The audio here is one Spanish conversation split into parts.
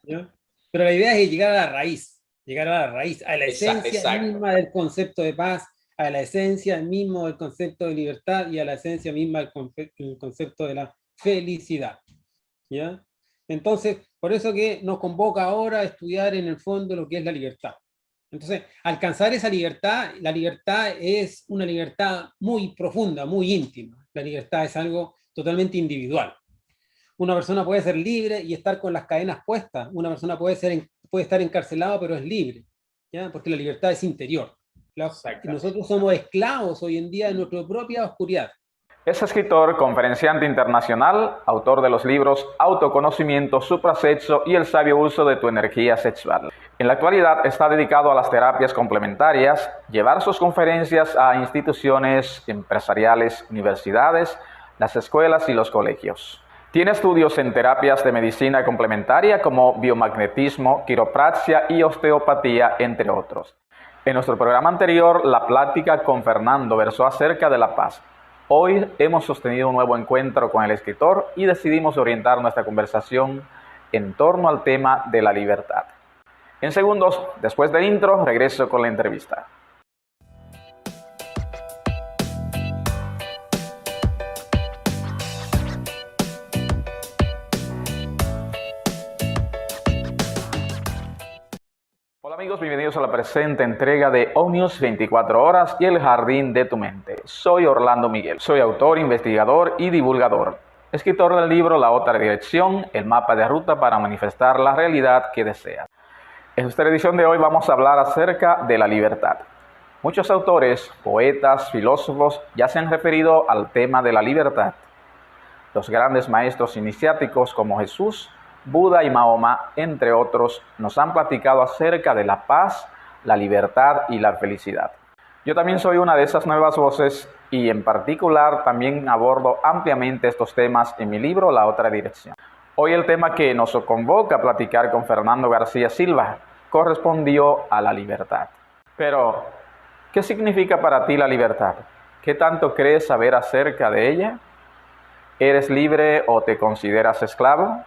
¿ya? Pero la idea es llegar a la raíz, llegar a la raíz, a la esencia Exacto. misma del concepto de paz, a la esencia mismo del concepto de libertad y a la esencia misma del concepto de la felicidad, ¿ya? Entonces, por eso que nos convoca ahora a estudiar en el fondo lo que es la libertad. Entonces, alcanzar esa libertad, la libertad es una libertad muy profunda, muy íntima. La libertad es algo totalmente individual. Una persona puede ser libre y estar con las cadenas puestas. Una persona puede estar encarcelada, pero es libre, ¿ya? Porque la libertad es interior. Exactamente. Nosotros somos esclavos hoy en día de nuestra propia oscuridad. Es escritor, conferenciante internacional, autor de los libros Autoconocimiento, Suprasexo y El sabio uso de tu energía sexual. En la actualidad está dedicado a las terapias complementarias, llevar sus conferencias a instituciones empresariales, universidades, las escuelas y los colegios. Tiene estudios en terapias de medicina complementaria como biomagnetismo, quiropraxia y osteopatía, entre otros. En nuestro programa anterior, la plática con Fernando versó acerca de la paz. Hoy hemos sostenido un nuevo encuentro con el escritor y decidimos orientar nuestra conversación en torno al tema de la libertad. En segundos, después del intro, regreso con la entrevista. Hola amigos, bienvenidos a la presente entrega de Omnius 24 Horas y el Jardín de tu Mente. Soy Orlando Miguel, soy autor, investigador y divulgador. Escritor del libro La Otra Dirección, el mapa de ruta para manifestar la realidad que deseas. En nuestra edición de hoy vamos a hablar acerca de la libertad. Muchos autores, poetas, filósofos ya se han referido al tema de la libertad. Los grandes maestros iniciáticos como Jesús, Buda y Mahoma, entre otros, nos han platicado acerca de la paz, la libertad y la felicidad. Yo también soy una de esas nuevas voces y en particular también abordo ampliamente estos temas en mi libro La Otra Dirección. Hoy el tema que nos convoca a platicar con Fernando García Silva correspondió a la libertad. Pero, ¿qué significa para ti la libertad? ¿Qué tanto crees saber acerca de ella? ¿Eres libre o te consideras esclavo?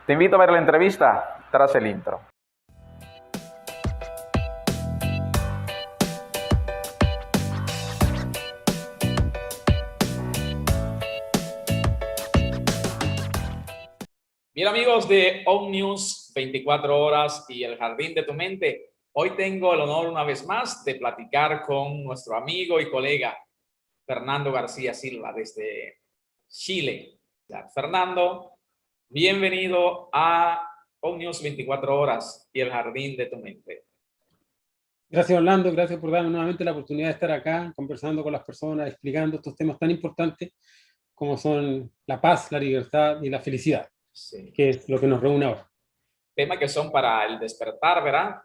Te invito a ver la entrevista tras el intro. Bien amigos de Omnius 24 Horas y el Jardín de tu Mente, hoy tengo el honor una vez más de platicar con nuestro amigo y colega Fernando García Silva desde Chile. Fernando, bienvenido a Omnius 24 Horas y el Jardín de tu Mente. Gracias, Orlando, gracias por darme nuevamente la oportunidad de estar acá conversando con las personas, explicando estos temas tan importantes como son la paz, la libertad y la felicidad, Sí. que es lo que nos reúne ahora. Temas que son para el despertar, ¿verdad?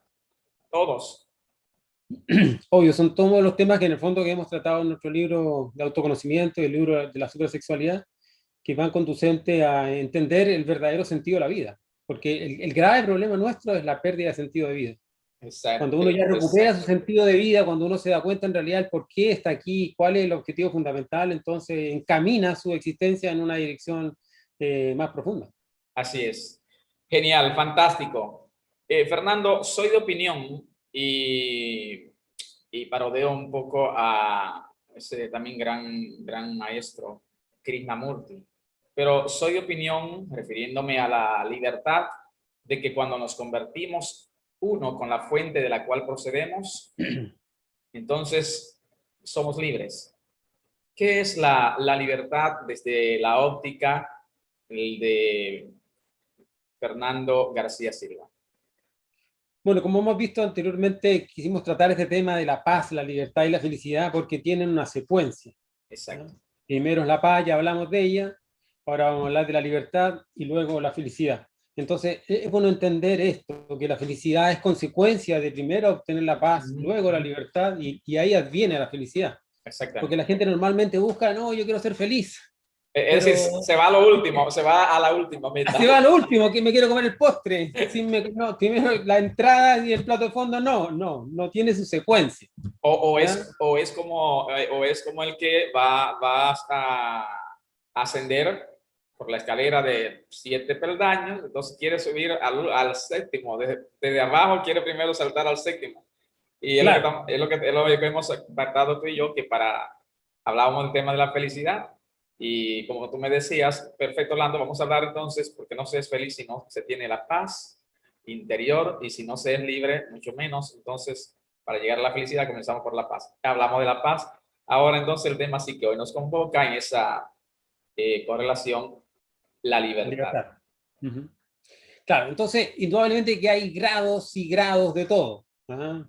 Todos. Obvio, son todos los temas que en el fondo que hemos tratado en nuestro libro de autoconocimiento y el libro de la supersexualidad, que van conducentes a entender el verdadero sentido de la vida. Porque el grave problema nuestro es la pérdida de sentido de vida. Exacto. Cuando uno ya recupera su sentido de vida, cuando uno se da cuenta en realidad el por qué está aquí, cuál es el objetivo fundamental, entonces encamina su existencia en una dirección más profunda. Así es. Genial, fantástico. Fernando, soy de opinión y parodeo un poco a ese también gran maestro, Krishnamurti. Pero soy de opinión, refiriéndome a la libertad, de que cuando nos convertimos uno con la fuente de la cual procedemos, entonces somos libres. ¿Qué es la libertad desde la óptica de Fernando García Silva? Bueno, como hemos visto anteriormente, quisimos tratar este tema de la paz, la libertad y la felicidad porque tienen una secuencia. Exacto. ¿No? Primero es la paz, ya hablamos de ella, ahora vamos a hablar de la libertad y luego la felicidad. Entonces, es bueno entender esto, que la felicidad es consecuencia de primero obtener la paz, luego la libertad y ahí adviene la felicidad. Exactamente. Porque la gente normalmente busca, no, yo quiero ser feliz. Es decir, se va a lo último, se va a la última meta. Se va a lo último, que me quiero comer el postre. No, primero la entrada y el plato de fondo, no tiene su secuencia. O es como el que va a ascender por la escalera de 7 peldaños, entonces quiere subir al séptimo, desde abajo quiere primero saltar al séptimo. Y es, Claro, es lo que hemos tratado tú y yo, que hablábamos del tema de la felicidad, y como tú me decías, perfecto, Orlando, vamos a hablar entonces, porque no se es feliz si no se tiene la paz interior, y si no se es libre, mucho menos. Entonces, para llegar a la felicidad, comenzamos por la paz. Hablamos de la paz. Ahora, entonces, el tema sí que hoy nos convoca en esa correlación, la la libertad. libertad. Ujú. Claro, entonces, indudablemente que hay grados y grados de todo. ¿Ah?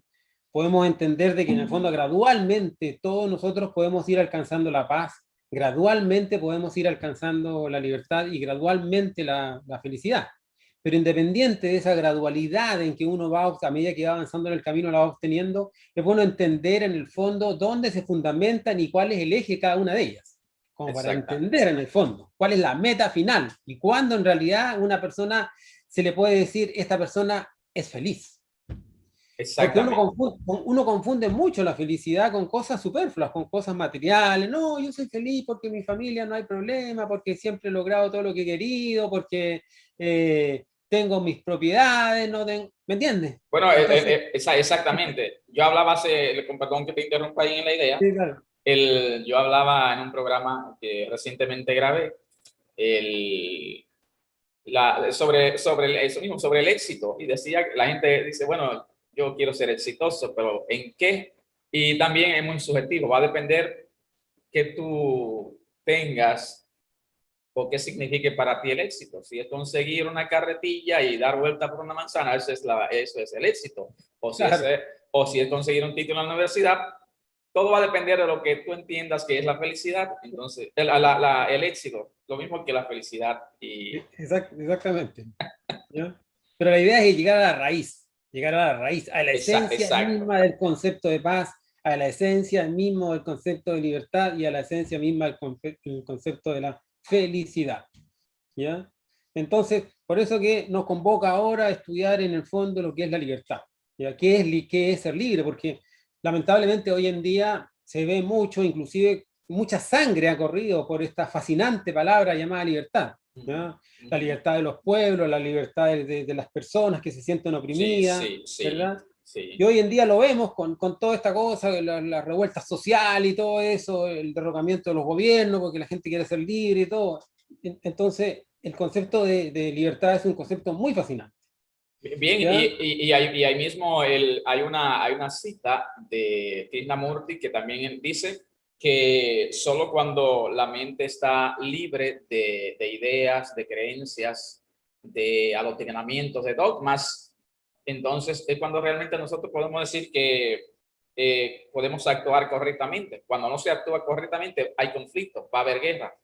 Podemos entender de que en el fondo gradualmente todos nosotros podemos ir alcanzando la paz, gradualmente podemos ir alcanzando la libertad y gradualmente la felicidad. Pero independiente de esa gradualidad en que uno va, a medida que va avanzando en el camino, la va obteniendo, es bueno entender en el fondo dónde se fundamentan y cuál es el eje de cada una de ellas, como para Exactamente. entender en el fondo cuál es la meta final y cuándo en realidad una persona se le puede decir, esta persona es feliz. Porque Exactamente. uno confunde mucho la felicidad con cosas superfluas, con cosas materiales. No, yo soy feliz porque en mi familia no hay problema, porque siempre he logrado todo lo que he querido, porque tengo mis propiedades, no tengo, ¿me entiendes? Bueno, Entonces, exactamente. Yo hablaba perdón que te interrumpa ahí en la idea. sí, claro. Yo hablaba en un programa que recientemente grabé, el, sobre eso mismo, sobre el éxito. Y decía, la gente dice, bueno, yo quiero ser exitoso, pero ¿en qué? Y también es muy subjetivo, va a depender que tú tengas o qué signifique para ti el éxito. Si es conseguir una carretilla y dar vuelta por una manzana, eso es el éxito. O si es, Claro, o si es conseguir un título en la universidad, todo va a depender de lo que tú entiendas que es la felicidad. Entonces, el éxito, lo mismo que la felicidad. Y exactamente. ¿Ya? Pero la idea es llegar a la raíz, llegar a la raíz, a la esencia exacto, misma del concepto de paz, a la esencia mismo del concepto de libertad y a la esencia misma del concepto de la felicidad. ¿Ya? Entonces, por eso que nos convoca ahora a estudiar en el fondo lo que es la libertad. ¿Ya? ¿Qué es ser libre? Porque lamentablemente hoy en día se ve mucho, inclusive mucha sangre ha corrido por esta fascinante palabra llamada libertad. ¿Ya? La libertad de los pueblos, la libertad de las personas que se sienten sí, oprimidas, sí, sí, ¿verdad? Y sí. hoy en día lo vemos con toda esta cosa, la revuelta social y todo eso, el derrocamiento de los gobiernos, porque la gente quiere ser libre y todo. Entonces, el concepto de libertad es un concepto muy fascinante. Bien, ¿Ya? y ahí mismo hay una cita de Krishnamurti que también dice que solo cuando la mente está libre de ideas, de creencias, de adoctrinamientos, de dogmas, entonces es cuando realmente nosotros podemos decir que podemos actuar correctamente. Cuando no se actúa correctamente, hay conflicto, va a haber guerra.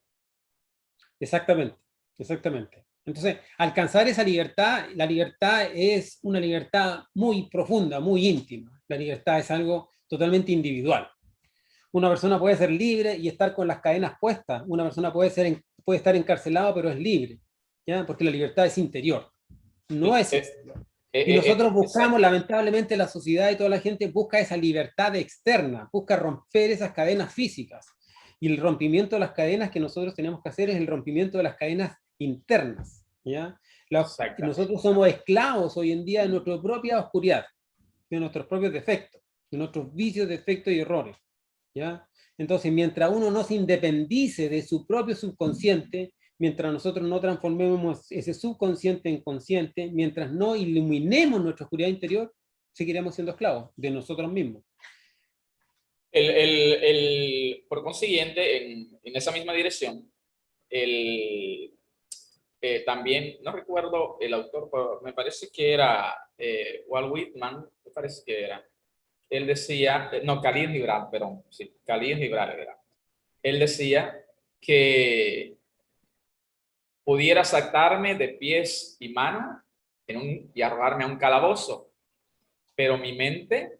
Exactamente, exactamente. Entonces, alcanzar esa libertad, la libertad es una libertad muy profunda, muy íntima. La libertad es algo totalmente individual. Una persona puede ser libre y estar con las cadenas puestas. Una persona puede estar encarcelado, pero es libre, ¿ya? Porque la libertad es interior, no es exterior. Y nosotros buscamos, Exacto. lamentablemente, la sociedad y toda la gente busca esa libertad externa, busca romper esas cadenas físicas. Y el rompimiento de las cadenas que nosotros tenemos que hacer es el rompimiento de las cadenas internas, ¿ya? Exactamente. Nosotros somos esclavos hoy en día de nuestra propia oscuridad, de nuestros propios defectos, de nuestros vicios, defectos y errores, ¿ya? Entonces, mientras uno no se independice de su propio subconsciente, mientras nosotros no transformemos ese subconsciente en consciente, mientras no iluminemos nuestra oscuridad interior, seguiremos siendo esclavos de nosotros mismos. Por consiguiente, en esa misma dirección, el, también, no recuerdo el autor, pero me parece que era Walt Whitman, me parece que era. Él decía, no, Khalil Gibran, perdón, sí, Khalil Gibran era. Él decía que pudiera saltarme de pies y manos y arrojarme a un calabozo, pero mi mente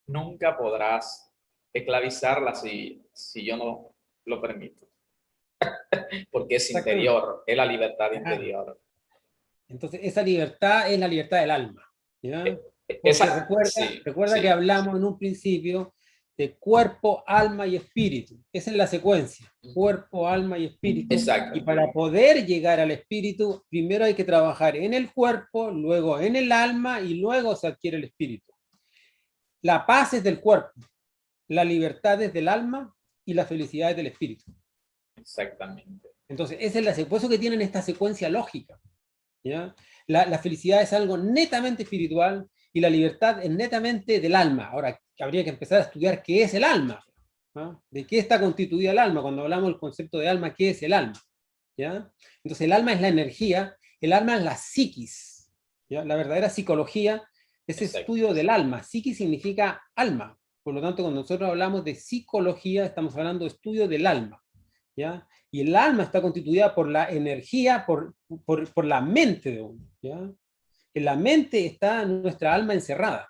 nunca podrás esclavizarla si yo no lo permito, porque es Exactamente. interior, es la libertad Ah, interior. entonces, esa libertad es la libertad del alma, ¿ya? Porque Sí, recuerda que sí, hablamos en un principio de cuerpo, alma y espíritu. Esa es la secuencia, cuerpo, alma y espíritu. Exacto. Y para poder llegar al espíritu, primero hay que trabajar en el cuerpo, luego en el alma y luego se adquiere el espíritu. La paz es del cuerpo, la libertad es del alma y la felicidad es del espíritu. Exactamente. Entonces, esa es por eso que tienen esta secuencia lógica, ¿ya? La felicidad es algo netamente espiritual y la libertad es netamente del alma. Ahora, habría que empezar a estudiar qué es el alma, ¿no? ¿De qué está constituida el alma? Cuando hablamos del concepto de alma, ¿qué es el alma? ¿Ya? Entonces, el alma es la energía, el alma es la psiquis, ¿ya? La verdadera psicología es el estudio del alma. Psiquis significa alma. Por lo tanto, cuando nosotros hablamos de psicología, estamos hablando de estudio del alma, ¿ya? Y el alma está constituida por la energía, por la mente de uno, ¿ya? En la mente está nuestra alma encerrada.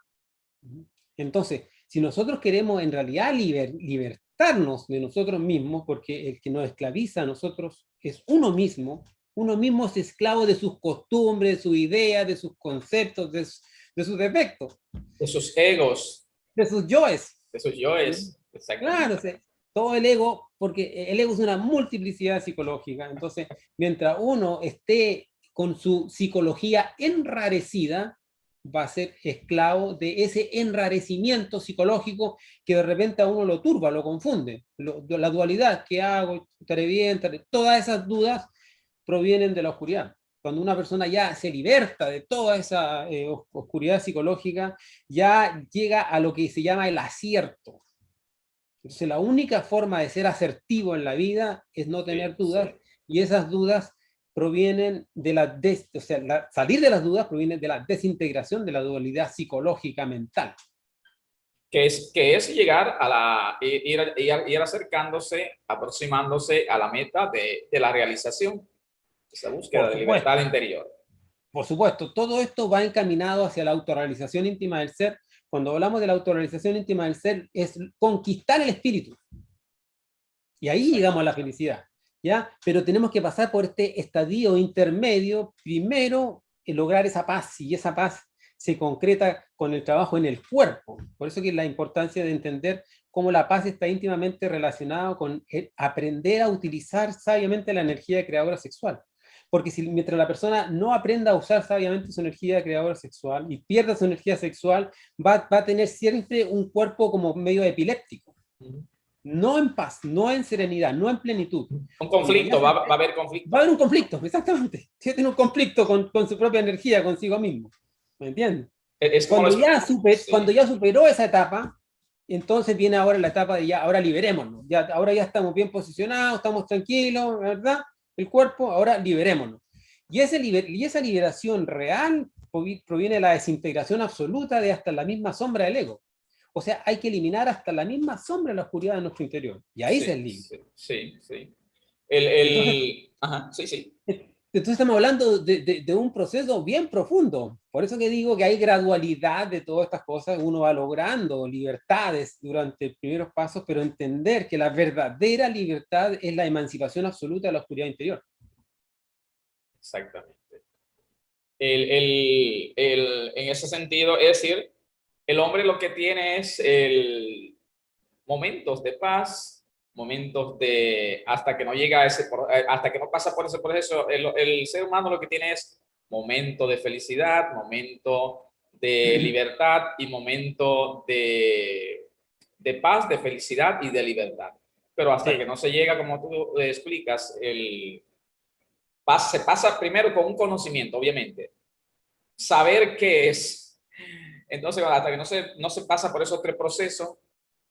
Entonces, si nosotros queremos en realidad libertarnos de nosotros mismos, porque el que nos esclaviza a nosotros es uno mismo es esclavo de sus costumbres, de sus ideas, de sus conceptos, de sus defectos. De sus egos. De sus yoes. De sus yoes. Claro, todo el ego, porque el ego es una multiplicidad psicológica. Entonces, mientras uno esté con su psicología enrarecida, va a ser esclavo de ese enrarecimiento psicológico que de repente a uno lo turba, lo confunde. La dualidad, ¿qué hago? ¿Estaré bien? Todas esas dudas provienen de la oscuridad. Cuando una persona ya se liberta de toda esa oscuridad psicológica, ya llega a lo que se llama el acierto. Entonces, la única forma de ser asertivo en la vida es no tener dudas, y esas dudas provienen de salir de las dudas proviene de la desintegración de la dualidad psicológica mental. Que es llegar a ir acercándose, aproximándose a la meta de la realización, esa búsqueda de libertad interior. Por supuesto, todo esto va encaminado hacia la autorrealización íntima del ser. Cuando hablamos de la autorrealización íntima del ser, es conquistar el espíritu. Y ahí llegamos a la felicidad, ¿ya? Pero tenemos que pasar por este estadio intermedio, primero lograr esa paz, y esa paz se concreta con el trabajo en el cuerpo. Por eso que la importancia de entender cómo la paz está íntimamente relacionada con aprender a utilizar sabiamente la energía creadora sexual. Porque mientras la persona no aprenda a usar sabiamente su energía creadora sexual y pierda su energía sexual, va a tener siempre un cuerpo como medio epiléptico. No en paz, no en serenidad, no en plenitud. Un conflicto, va a haber conflicto. Va a haber un conflicto, exactamente. Tiene un conflicto con su propia energía, consigo mismo. ¿Me entiendes? Cuando ya superó esa etapa, entonces viene ahora la etapa de ahora liberémonos. Ahora ya estamos bien posicionados, estamos tranquilos, ¿verdad? El cuerpo, ahora liberémonos. Y esa liberación real proviene de la desintegración absoluta de hasta la misma sombra del ego. O sea, hay que eliminar hasta la misma sombra de la oscuridad de nuestro interior. Y ahí se libre. Sí. Entonces estamos hablando de un proceso bien profundo. Por eso que digo que hay gradualidad de todas estas cosas. Uno va logrando libertades durante los primeros pasos, pero entender que la verdadera libertad es la emancipación absoluta de la oscuridad interior. Exactamente. En ese sentido, es decir, el hombre lo que tiene es momentos de paz, momentos de, hasta que no llega a hasta que no pasa por ese proceso, el ser humano lo que tiene es momento de felicidad, momento de libertad y momento de paz, de felicidad y de libertad. Pero hasta que no se llega, como tú explicas, se pasa primero con un conocimiento, obviamente. Saber qué es. Entonces, hasta que no se pasa por esos tres procesos,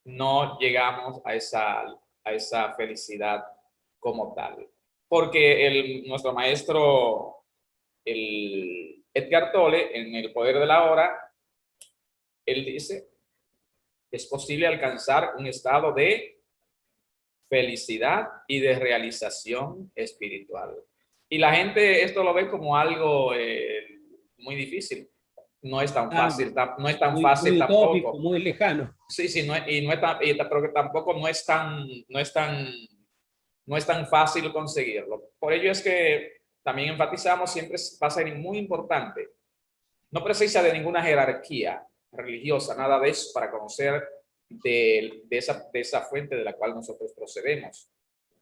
no llegamos a esa felicidad como tal. Porque nuestro maestro, el Edgar Tolle, en El Poder de la Hora, él dice, es posible alcanzar un estado de felicidad y de realización espiritual. Y la gente esto lo ve como algo muy difícil. No es tan fácil, no es tan fácil muy tampoco. Utópico, muy lejano. Sí, pero tampoco no es tan fácil conseguirlo. Por ello es que también enfatizamos, siempre va a ser muy importante. No precisa de ninguna jerarquía religiosa, nada de eso, para conocer de esa fuente de la cual nosotros procedemos,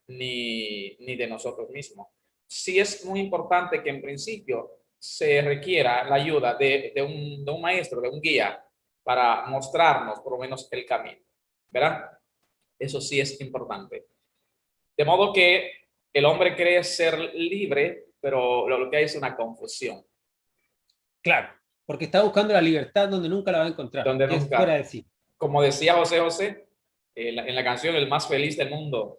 ni de nosotros mismos. Sí es muy importante que en principio se requiera la ayuda de un maestro, de un guía, para mostrarnos por lo menos el camino, ¿verdad? Eso sí es importante. De modo que el hombre cree ser libre, pero lo que hay es una confusión. Claro, porque está buscando la libertad donde nunca la va a encontrar, Donde que es nunca, fuera de sí. como decía José José, en la canción El más feliz del mundo,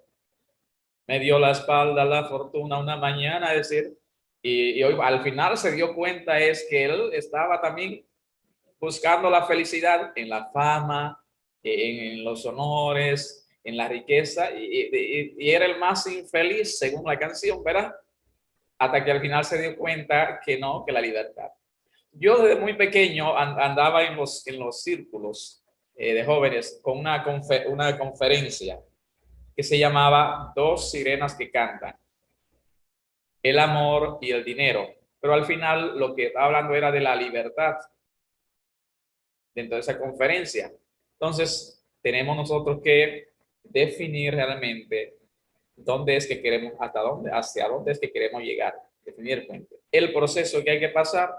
me dio la espalda la fortuna una mañana, es decir, y hoy al final se dio cuenta es que él estaba también buscando la felicidad en la fama, en los honores, en la riqueza, y era el más infeliz según la canción, ¿verdad? Hasta que al final se dio cuenta que no, que la libertad. Yo desde muy pequeño andaba en los círculos de jóvenes con una conferencia que se llamaba Dos sirenas que cantan, el amor y el dinero. Pero al final lo que estaba hablando era de la libertad dentro de esa conferencia. Entonces, tenemos nosotros que definir realmente dónde es que queremos, hacia dónde es que queremos llegar, definir el proceso que hay que pasar.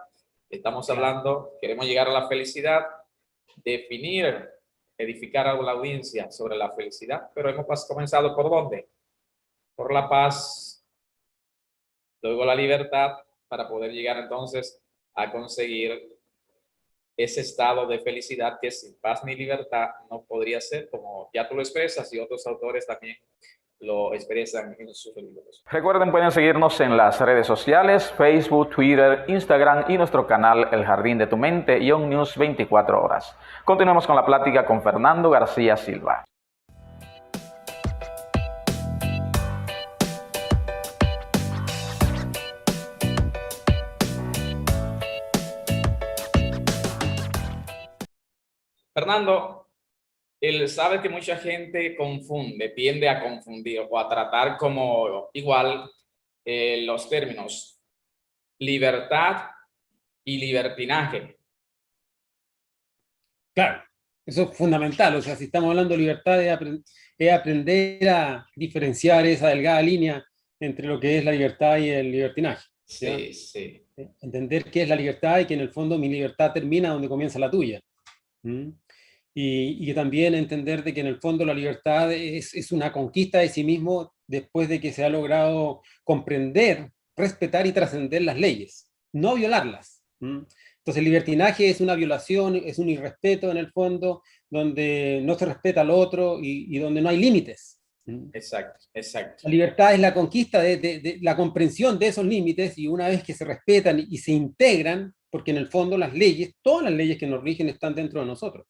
Estamos hablando, queremos llegar a la felicidad, definir, edificar a la audiencia sobre la felicidad, pero hemos comenzado ¿por dónde? Por la paz, luego la libertad, para poder llegar entonces a conseguir ese estado de felicidad que sin paz ni libertad no podría ser, como ya tú lo expresas y otros autores también lo expresan en sus libros. Recuerden, pueden seguirnos en las redes sociales, Facebook, Twitter, Instagram y nuestro canal El Jardín de tu Mente y OnNews 24 horas. Continuemos con la plática con Fernando García Silva. Fernando, él sabe que mucha gente confunde, tiende a confundir o a tratar como igual los términos libertad y libertinaje. Claro, eso es fundamental. O sea, si estamos hablando de libertad, es aprender a diferenciar esa delgada línea entre lo que es la libertad y el libertinaje. ¿Ya? Sí, sí. Entender qué es la libertad y que en el fondo mi libertad termina donde comienza la tuya. ¿Mm? Y que también entender de que en el fondo la libertad es una conquista de sí mismo después de que se ha logrado comprender, respetar y trascender las leyes, no violarlas. Entonces el libertinaje es una violación, es un irrespeto en el fondo, donde no se respeta al otro y donde no hay límites. Exacto, exacto. La libertad es la conquista de la comprensión de esos límites, y una vez que se respetan y se integran, porque en el fondo las leyes, todas las leyes que nos rigen están dentro de nosotros.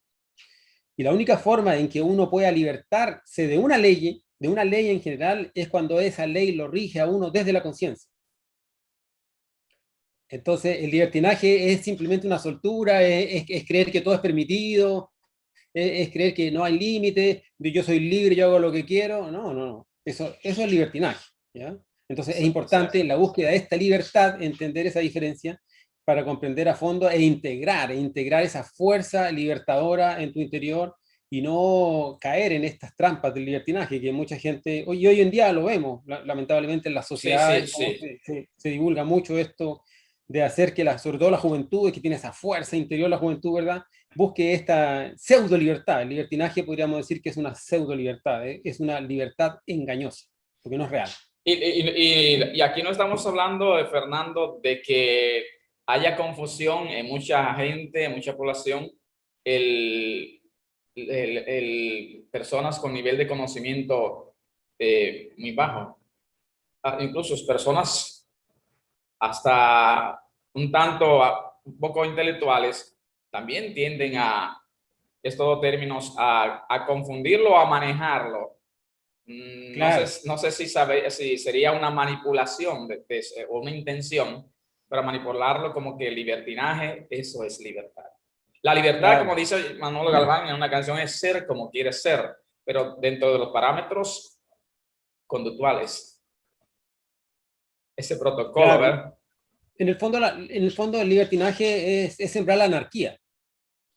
Y la única forma en que uno pueda libertarse de una ley en general, es cuando esa ley lo rige a uno desde la conciencia. Entonces, el libertinaje es simplemente una soltura, es creer que todo es permitido, es creer que no hay límites, yo soy libre, yo hago lo que quiero. No, no, no. Eso es libertinaje, ¿ya? Entonces, es importante en la búsqueda de esta libertad entender esa diferencia para comprender a fondo e integrar esa fuerza libertadora en tu interior, y no caer en estas trampas del libertinaje que mucha gente, hoy en día lo vemos, lamentablemente en la sociedad. Sí, sí, sí. Se divulga mucho esto de hacer que sobre todo la juventud, que tiene esa fuerza interior, la juventud, ¿verdad?, busque esta pseudo libertad. El libertinaje podríamos decir que es una pseudo libertad, es una libertad engañosa, porque no es real. Y aquí no estamos hablando, de Fernando, de que haya confusión en mucha gente, en mucha población, personas con nivel de conocimiento muy bajo. Incluso personas hasta un poco intelectuales también tienden a estos términos a confundirlo, a manejarlo. Claro. No sé si sería una manipulación o una intención para manipularlo, como que el libertinaje, eso es libertad. La libertad, claro, como dice Manolo Galván en una canción, es ser como quieres ser, pero dentro de los parámetros conductuales. Ese protocolo, claro, ¿verdad? En el fondo el libertinaje es sembrar la anarquía.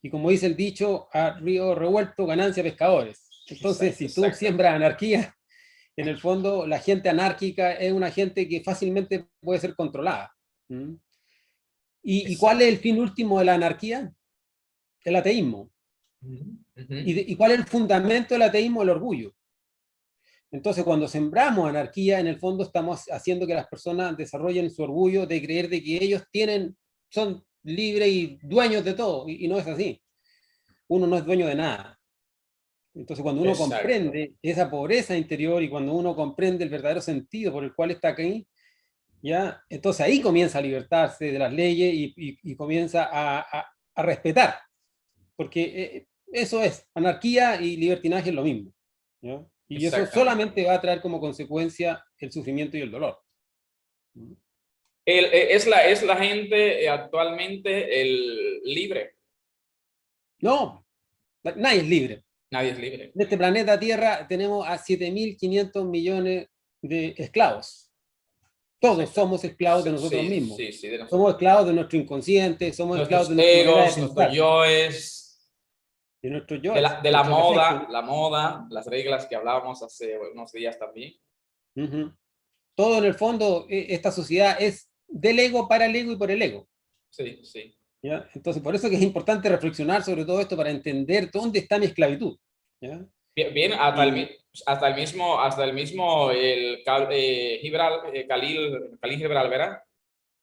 Y como dice el dicho, a río revuelto, ganancia pescadores. Entonces, si tú siembras anarquía, en el fondo la gente anárquica es una gente que fácilmente puede ser controlada. ¿Mm? ¿Y cuál es el fin último de la anarquía? El ateísmo. ¿Y cuál es el fundamento del ateísmo? El orgullo. Entonces, cuando sembramos anarquía, en el fondo estamos haciendo que las personas desarrollen su orgullo de creer de que ellos son libres y dueños de todo, y no es así. Uno no es dueño de nada. Entonces, cuando uno comprende esa pobreza interior y cuando uno comprende el verdadero sentido por el cual está aquí, ¿ya? Entonces ahí comienza a libertarse de las leyes y comienza a respetar, porque eso es, anarquía y libertinaje es lo mismo, ¿ya? Y eso solamente va a traer como consecuencia el sufrimiento y el dolor. Es la gente actualmente libre. No, nadie es libre. Nadie es libre. En este planeta Tierra tenemos a 7.500 millones de esclavos. Todos somos esclavos de nosotros mismos. Sí, de nosotros. Somos esclavos de nuestro incnconsciente, somos esclavos de nuestros egos, nuestros yoes, de nuestros yoes. De la moda, las reglas que hablábamos hace unos días también. Todo en el fondo, esta sociedad es del ego para el ego y por el ego. Sí, sí. ¿Ya? Entonces, por eso que es importante reflexionar sobre todo esto para entender dónde está mi esclavitud. ¿Ya? Bien, hasta el mismo Khalil Gibral, ¿verdad?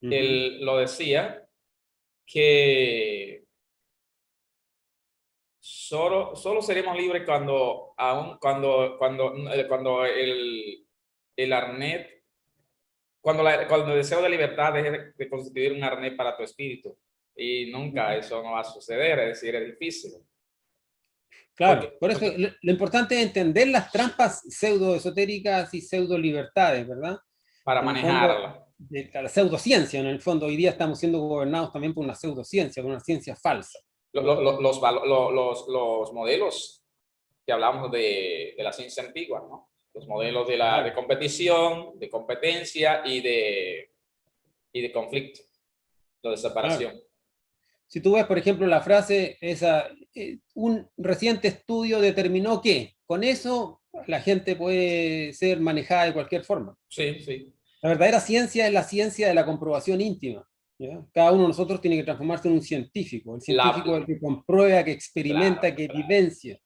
Él lo decía que solo seremos libres cuando el arnés, cuando el deseo de libertad deje de constituir un arnés para tu espíritu. Y nunca eso no va a suceder, es decir, es difícil. Claro, por eso lo importante es entender las trampas pseudo-esotéricas y pseudo-libertades, ¿verdad? Para manejarla. La pseudociencia, en el fondo, hoy día estamos siendo gobernados también por una pseudociencia, por una ciencia falsa. Los modelos que hablamos de la ciencia antigua, ¿no? Los modelos de competición, de competencia y de conflicto, de separación. Claro. Si tú ves, por ejemplo, la frase esa, un reciente estudio determinó que con eso la gente puede ser manejada de cualquier forma. Sí, sí. La verdadera ciencia es la ciencia de la comprobación íntima. ¿Ya? Cada uno de nosotros tiene que transformarse en un científico. El científico es el que comprueba, que experimenta, que vivencia.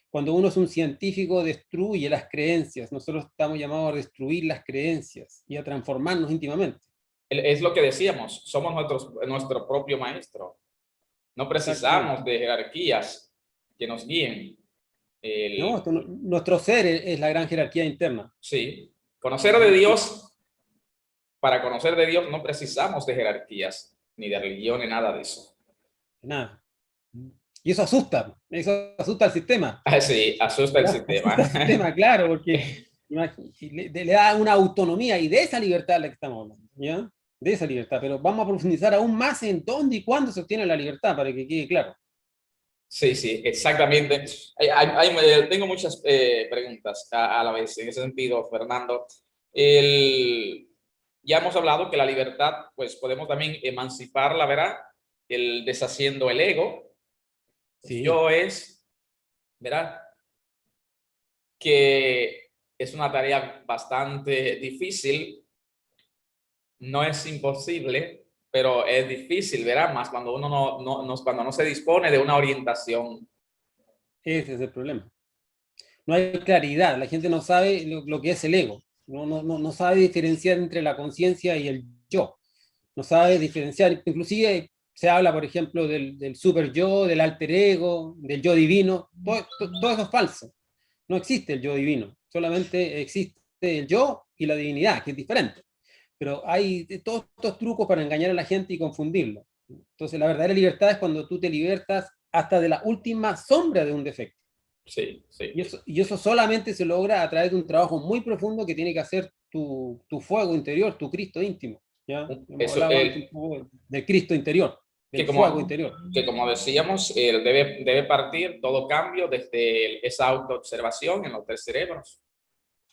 Cuando uno es un científico, destruye las creencias. Nosotros estamos llamados a destruir las creencias y a transformarnos íntimamente. Es lo que decíamos, somos nuestro propio maestro. No precisamos de jerarquías que nos guíen. No, nuestro ser es la gran jerarquía interna. Sí, conocer de Dios, para conocer de Dios no precisamos de jerarquías, ni de religión, ni nada de eso. Nada. Y eso asusta al sistema. Sí, asusta el sistema. Asusta al sistema, claro, porque le da una autonomía y de esa libertad la que estamos hablando, ¿ya? De esa libertad, pero vamos a profundizar aún más en dónde y cuándo se obtiene la libertad, para que quede claro. Sí, exactamente. Tengo muchas preguntas a la vez en ese sentido, Fernando. Ya hemos hablado que la libertad, pues podemos también emanciparla, ¿verdad? Deshaciendo el ego. Sí. Yo ¿verdad? Que es una tarea bastante difícil. No es imposible, pero es difícil, ¿verdad? Más cuando uno cuando no se dispone de una orientación. Ese es el problema. No hay claridad, la gente no sabe lo que es el ego, no sabe diferenciar entre la conciencia y el yo, no sabe diferenciar, inclusive se habla, por ejemplo, del super yo, del alter ego, del yo divino, todo eso es falso, no existe el yo divino, solamente existe el yo y la divinidad, que es diferente. Pero hay todos estos trucos para engañar a la gente y confundirlo. Entonces, la verdadera libertad es cuando tú te libertas hasta de la última sombra de un defecto. Sí, sí. Y eso solamente se logra a través de un trabajo muy profundo que tiene que hacer tu fuego interior, tu Cristo íntimo. ¿Ya? Hemos hablado del Cristo interior, del fuego interior. Que como decíamos, debe partir todo cambio desde esa autoobservación en los tres cerebros.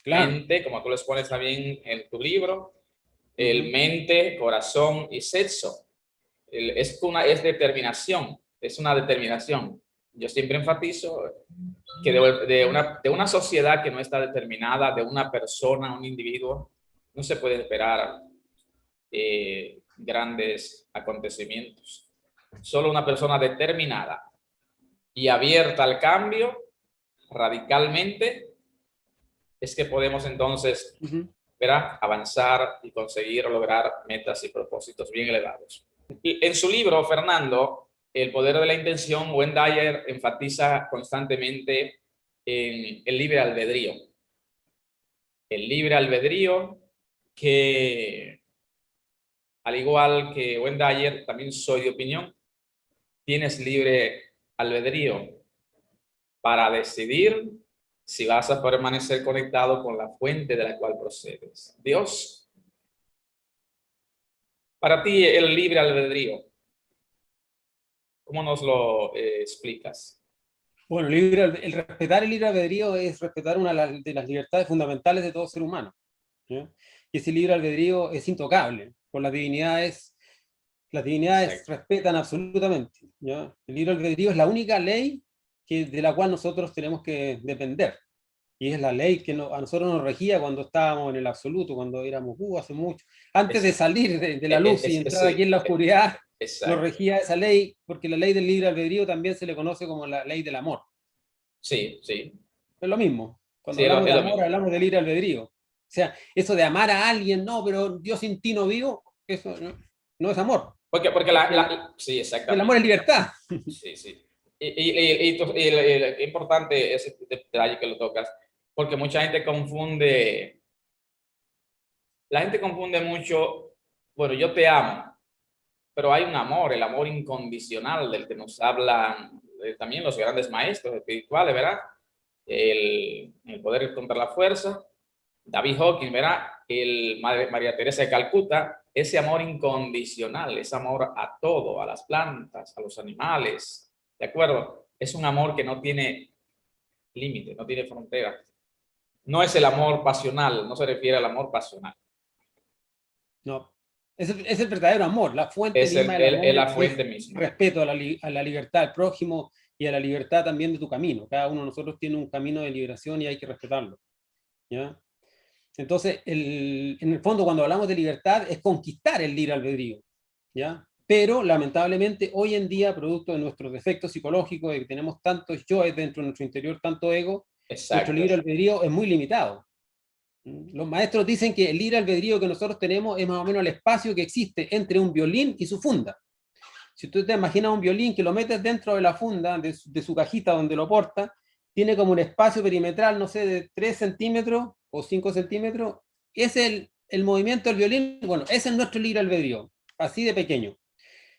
Claro. Mente, como tú les pones también en tu libro, el mente, corazón y sexo. Es determinación. es una determinación. Yo siempre enfatizo que de una sociedad que no está determinada, de una persona, un individuo, no se puede esperar grandes acontecimientos. Solo una persona determinada y abierta al cambio radicalmente es que podemos entonces avanzar y conseguir lograr metas y propósitos bien elevados. Y en su libro, Fernando, El poder de la intención, Wayne Dyer enfatiza constantemente en el libre albedrío. El libre albedrío que, al igual que Wayne Dyer, también soy de opinión, tienes libre albedrío para decidir si vas a permanecer conectado con la fuente de la cual procedes, Dios. Para ti, el libre albedrío, ¿cómo nos lo explicas? Bueno, el respetar el libre albedrío es respetar una de las libertades fundamentales de todo ser humano, ¿sí? Y ese libre albedrío es intocable, por las divinidades respetan absolutamente, ¿ya? El libre albedrío es la única ley de la cual nosotros tenemos que depender. Y es la ley que a nosotros nos regía cuando estábamos en el absoluto, cuando éramos hace mucho, antes de salir de la luz y entrar aquí en la oscuridad, nos regía esa ley, porque la ley del libre albedrío también se le conoce como la ley del amor. Sí, sí. Es lo mismo. Cuando hablamos de amor, hablamos del libre albedrío. O sea, eso de amar a alguien, no, pero yo sin ti no vivo, eso no es amor. Porque sí, exactamente. El amor es libertad. Sí, sí. Y es importante ese detalle que lo tocas, porque mucha gente confunde, mucho, bueno, yo te amo, pero hay un amor, el amor incondicional del que nos hablan también los grandes maestros espirituales, ¿verdad? El poder contra la fuerza, David Hawkins, ¿verdad? María Teresa de Calcuta, ese amor incondicional, ese amor a todo, a las plantas, a los animales, ¿de acuerdo? Es un amor que no tiene límite, no tiene frontera. No es el amor pasional, no se refiere al amor pasional. No, es el verdadero amor, la fuente misma del amor. Es la fuente misma. Respeto a la libertad del prójimo y a la libertad también de tu camino. Cada uno de nosotros tiene un camino de liberación y hay que respetarlo, ¿ya? Entonces, en el fondo, cuando hablamos de libertad, es conquistar el libre albedrío, ¿ya? Pero, lamentablemente, hoy en día, producto de nuestros defectos psicológicos, de que tenemos tantos yoes dentro de nuestro interior, tanto ego, nuestro libre albedrío es muy limitado. Los maestros dicen que el libre albedrío que nosotros tenemos es más o menos el espacio que existe entre un violín y su funda. Si tú te imaginas un violín que lo metes dentro de la funda, de su cajita donde lo porta, tiene como un espacio perimetral, no sé, de 3 centímetros o 5 centímetros, es el movimiento del violín. Bueno, ese es nuestro libre albedrío, así de pequeño,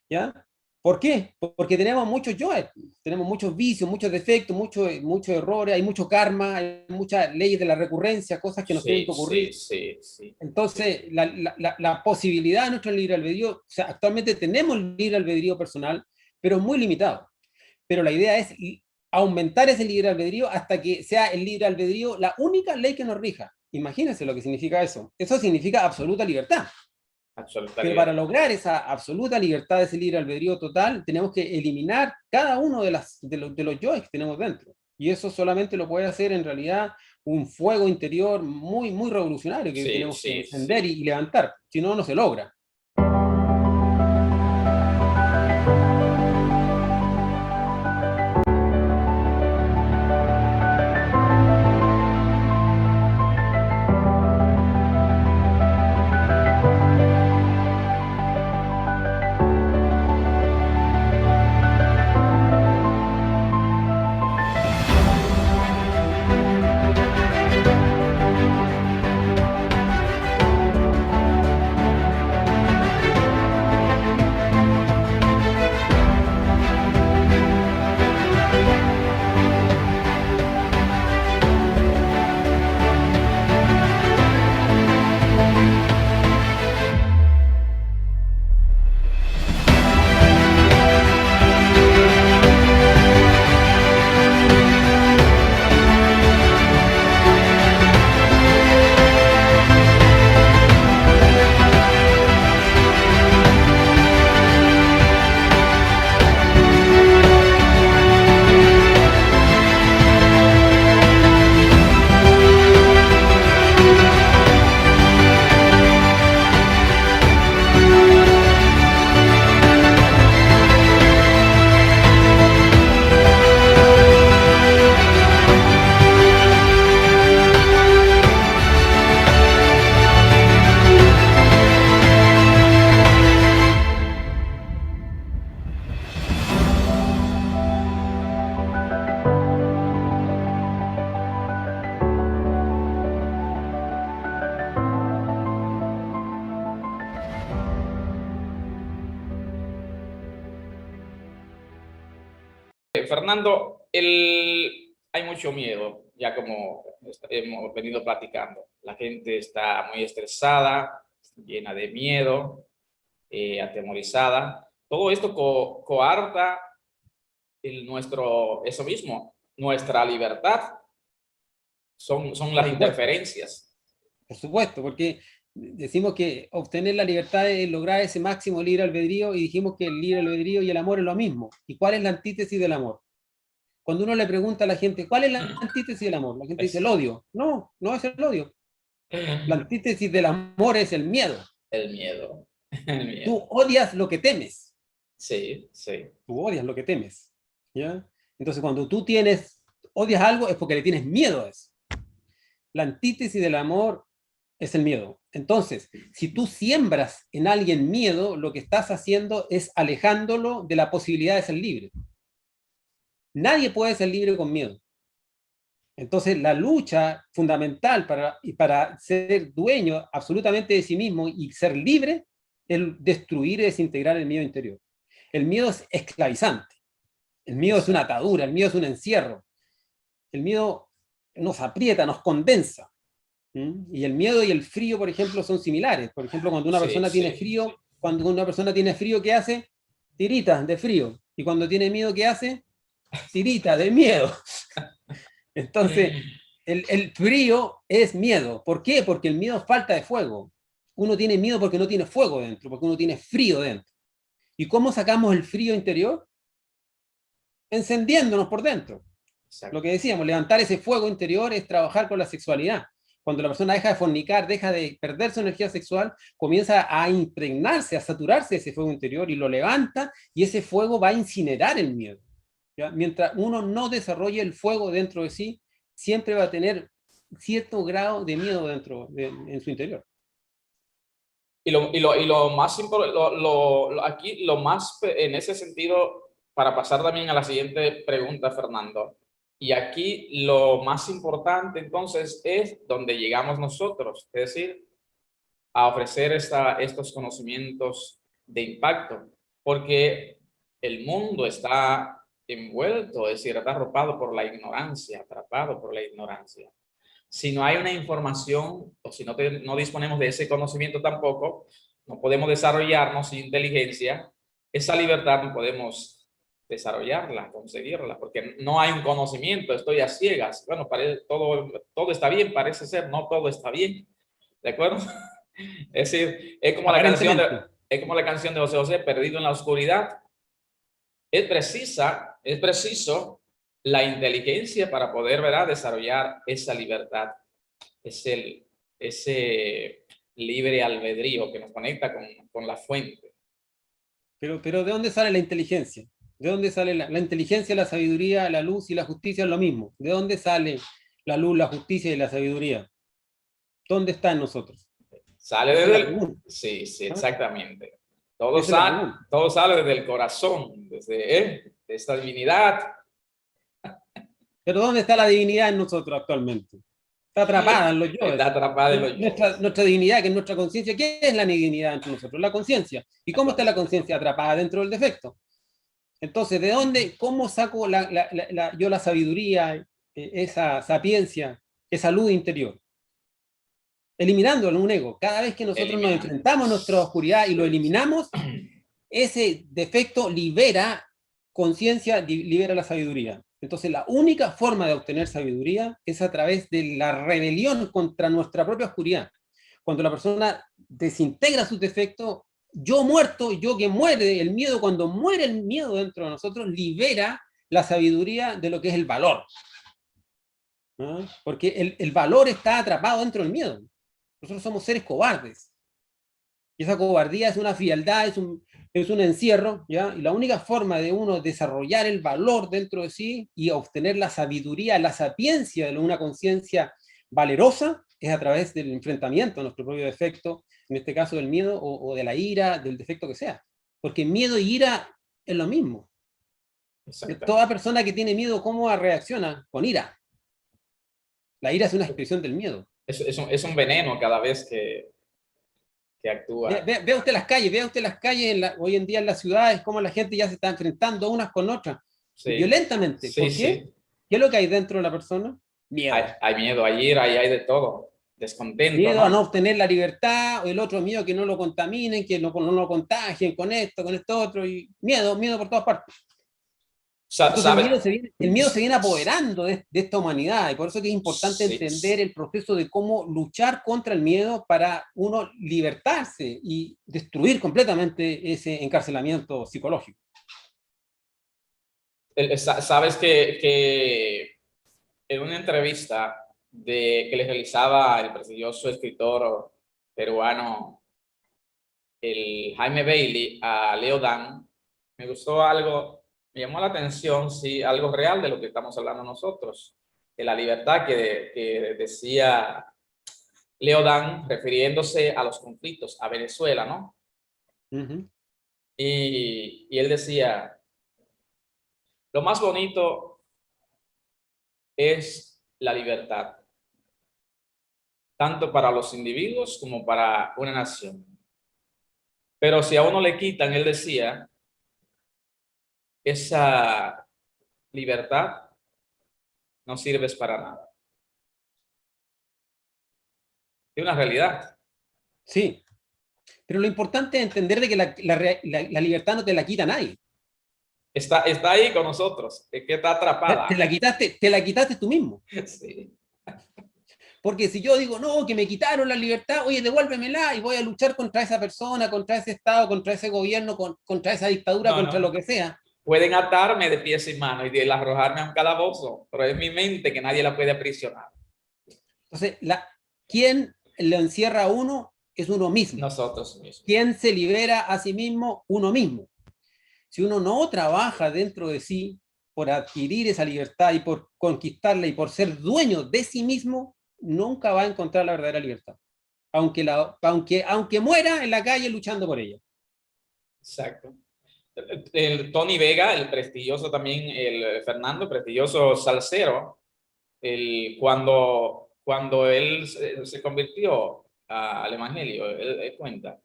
¿ya? ¿Por qué? Porque tenemos muchos yoes, tenemos muchos vicios, muchos defectos, muchos errores, hay mucho karma, hay muchas leyes de la recurrencia, cosas que nos tienen que ocurrir. Sí. Entonces, la posibilidad de nuestro libre albedrío, o sea, actualmente tenemos libre albedrío personal, pero muy limitado. Pero la idea es aumentar ese libre albedrío hasta que sea el libre albedrío la única ley que nos rija. Imagínense lo que significa eso. Eso significa absoluta libertad. Pero para lograr esa absoluta libertad, ese libre albedrío total, tenemos que eliminar cada uno de los yoes que tenemos dentro. Y eso solamente lo puede hacer en realidad un fuego interior muy, muy revolucionario que tenemos que encender y levantar. Si no, no se logra. Fernando, hay mucho miedo, ya como hemos venido platicando. La gente está muy estresada, llena de miedo, atemorizada. Todo esto coarta eso mismo, nuestra libertad. Son Por las supuesto, interferencias. por supuesto, porque decimos que obtener la libertad es lograr ese máximo libre albedrío y dijimos que el libre albedrío y el amor es lo mismo. ¿Y cuál es la antítesis del amor? Cuando uno le pregunta a la gente, ¿cuál es la antítesis del amor? La gente dice el odio. No, no es el odio. La antítesis del amor es el miedo. El miedo. El Tú miedo. odias lo que temes. Sí, sí. Tú odias lo que temes. ¿Ya? Entonces, cuando tú odias algo es porque le tienes miedo a eso. La antítesis del amor es el miedo. Entonces, si tú siembras en alguien miedo, lo que estás haciendo es alejándolo de la posibilidad de ser libre. Nadie puede ser libre con miedo. Entonces, la lucha fundamental para ser dueño absolutamente de sí mismo y ser libre es destruir y desintegrar el miedo interior. El miedo es esclavizante. El miedo es una atadura, el miedo es un encierro. El miedo nos aprieta, nos condensa. Y el miedo y el frío, por ejemplo, son similares. Por ejemplo, cuando una persona tiene frío, cuando una persona tiene frío, ¿qué hace? Tirita de frío. Y cuando tiene miedo, ¿qué hace? Tirita de miedo. Entonces, el frío es miedo. ¿Por qué? Porque el miedo es falta de fuego. Uno tiene miedo porque no tiene fuego dentro, porque uno tiene frío dentro. ¿Y cómo sacamos el frío interior? Encendiéndonos por dentro. Exacto. Lo que decíamos, levantar ese fuego interior es trabajar con la sexualidad. Cuando la persona deja de fornicar, deja de perder su energía sexual, comienza a impregnarse, a saturarse de ese fuego interior y lo levanta, y ese fuego va a incinerar el miedo. ¿Ya? Mientras uno no desarrolle el fuego dentro de sí, siempre va a tener cierto grado de miedo en su interior. Y lo más importante, aquí lo más en ese sentido, para pasar también a la siguiente pregunta, Fernando, y aquí lo más importante entonces es donde llegamos nosotros, es decir, a ofrecer estos conocimientos de impacto, porque el mundo está envuelto, es decir, está arropado por la ignorancia, atrapado por la ignorancia. Si no hay una información o si no disponemos de ese conocimiento tampoco, no podemos desarrollarnos sin inteligencia, esa libertad no podemos desarrollarla, conseguirla, porque no hay un conocimiento, estoy a ciegas. Bueno, todo está bien, parece ser, no todo está bien, ¿de acuerdo? Es decir, es como la canción de José José, Perdido en la Oscuridad. Es preciso la inteligencia para poder, ¿verdad?, desarrollar esa libertad, ese libre albedrío que nos conecta con la fuente. Pero ¿de dónde sale la inteligencia? ¿De dónde sale la inteligencia, la sabiduría, la luz y la justicia? Es lo mismo. ¿De dónde sale la luz, la justicia y la sabiduría? ¿Dónde está en nosotros? Sale desde sí, exactamente. Todo sale desde el corazón, desde esta divinidad. Pero ¿dónde está la divinidad en nosotros actualmente? Está atrapada en los yoes. Está atrapada en los yoes. Nuestra divinidad, que es nuestra conciencia. ¿Qué es la divinidad entre nosotros? La conciencia. ¿Y cómo está la conciencia? Atrapada dentro del defecto. Entonces, ¿de dónde, cómo saco yo la sabiduría, esa sapiencia, esa luz interior? Eliminando un ego. Cada vez que nosotros nos enfrentamos a nuestra oscuridad y lo eliminamos, ese defecto libera conciencia, libera la sabiduría. Entonces, la única forma de obtener sabiduría es a través de la rebelión contra nuestra propia oscuridad. Cuando la persona desintegra sus defectos, yo muerto, yo que muere, el miedo, cuando muere el miedo dentro de nosotros, libera la sabiduría de lo que es el valor. ¿No? Porque el valor está atrapado dentro del miedo. Nosotros somos seres cobardes. Y esa cobardía es una frialdad, es un encierro, ¿ya? Y la única forma de uno desarrollar el valor dentro de sí y obtener la sabiduría, la sapiencia de una conciencia valerosa es a través del enfrentamiento a nuestro propio defecto, en este caso del miedo o de la ira, del defecto que sea. Porque miedo y ira es lo mismo. Toda persona que tiene miedo, ¿cómo reacciona? Con ira. La ira es una expresión del miedo. Es un veneno cada vez que actúa. Vea usted las calles, hoy en día en las ciudades, cómo la gente ya se está enfrentando unas con otras. Sí. violentamente. Sí, ¿Por qué? sí. ¿Qué es lo que hay dentro de la persona? Miedo. Hay miedo, hay ira, hay de todo. Descontento, Miedo a no ¿no? obtener la libertad, o el otro miedo a que no lo contaminen, que no lo contagien con esto otro, y miedo por todas partes. Entonces ¿Sabes? el miedo se viene apoderando de esta humanidad, y por eso que es importante Sí, entender el proceso de cómo luchar contra el miedo para uno libertarse y destruir completamente ese encarcelamiento psicológico. Sabes que en una entrevista que le realizaba el prestigioso escritor peruano, el Jaime Bailey, a Leo Dan, me gustó algo, me llamó la atención, sí, algo real de lo que estamos hablando nosotros, de la libertad que decía Leo Dan, refiriéndose a los conflictos, a Venezuela, ¿no? Uh-huh. Y él decía, lo más bonito es la libertad, tanto para los individuos como para una nación. Pero si a uno le quitan, él decía, esa libertad, no sirves para nada. Es una realidad. Sí, pero lo importante es entender de que la libertad no te la quita nadie. Está ahí con nosotros, es que está atrapada. Te la quitaste tú mismo. Sí. Porque si yo digo, no, que me quitaron la libertad, oye, devuélvemela y voy a luchar contra esa persona, contra ese Estado, contra ese gobierno, contra esa dictadura, contra lo que sea. Pueden atarme de pies y manos y arrojarme a un calabozo, pero es mi mente que nadie la puede aprisionar. Entonces, ¿quién lo encierra a uno? Es uno mismo. Nosotros mismos. ¿Quién se libera a sí mismo? Uno mismo. Si uno no trabaja dentro de sí por adquirir esa libertad y por conquistarla y por ser dueño de sí mismo, nunca va a encontrar la verdadera libertad. Aunque muera en la calle luchando por ella. Exacto. El Tony Vega, el prestigioso también, el Fernando, prestigioso salsero, cuando él se convirtió al Evangelio, él cuenta,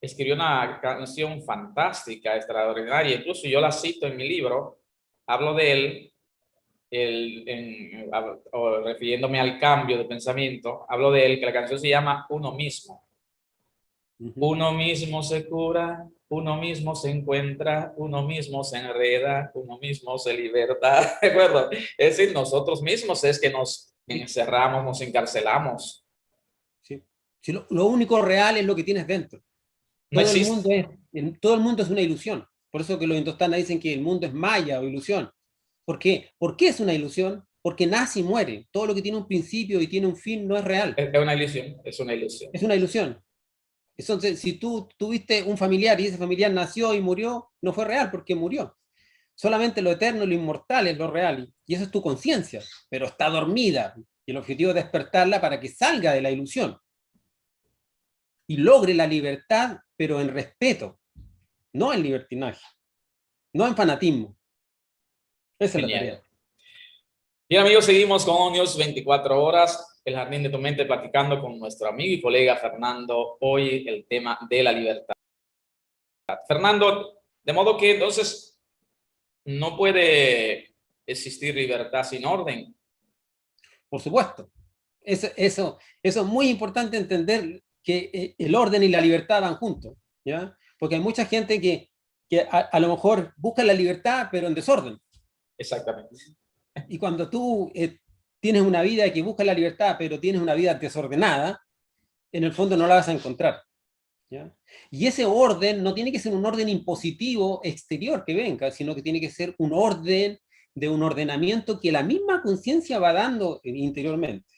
escribió una canción fantástica, extraordinaria, incluso yo la cito en mi libro, hablo de él, refiriéndome al cambio de pensamiento, hablo de él, que la canción se llama Uno mismo. Uno mismo se cura, uno mismo se encuentra, uno mismo se enreda, uno mismo se liberta. ¿De acuerdo? Es decir, nosotros mismos es que nos encerramos, nos encarcelamos. Sí. Si lo único real es lo que tienes dentro. No Todo existe. todo el mundo es una ilusión. Por eso que los indostanas dicen que el mundo es maya o ilusión. ¿Por qué? ¿Por qué es una ilusión? Porque nace y muere. Todo lo que tiene un principio y tiene un fin no es real. Es una ilusión, es una ilusión. Es una ilusión. Entonces, si tú tuviste un familiar y ese familiar nació y murió, no fue real porque murió. Solamente lo eterno, lo inmortal es lo real. Y eso es tu conciencia, pero está dormida. Y el objetivo es despertarla para que salga de la ilusión y logre la libertad, pero en respeto, no en libertinaje, no en fanatismo. Esa es la tarea. Bien, amigos, seguimos con ONIOS 24 horas, el jardín de tu mente, platicando con nuestro amigo y colega Fernando, hoy el tema de la libertad. Fernando, de modo que entonces no puede existir libertad sin orden. Por supuesto. Eso es muy importante entender que el orden y la libertad van juntos, ¿ya? Porque hay mucha gente que a lo mejor busca la libertad, pero en desorden. Exactamente. Y cuando tú tienes una vida que busca la libertad, pero tienes una vida desordenada, en el fondo no la vas a encontrar, ¿ya? Y ese orden no tiene que ser un orden impositivo exterior que venga, sino que tiene que ser un orden de un ordenamiento que la misma conciencia va dando interiormente.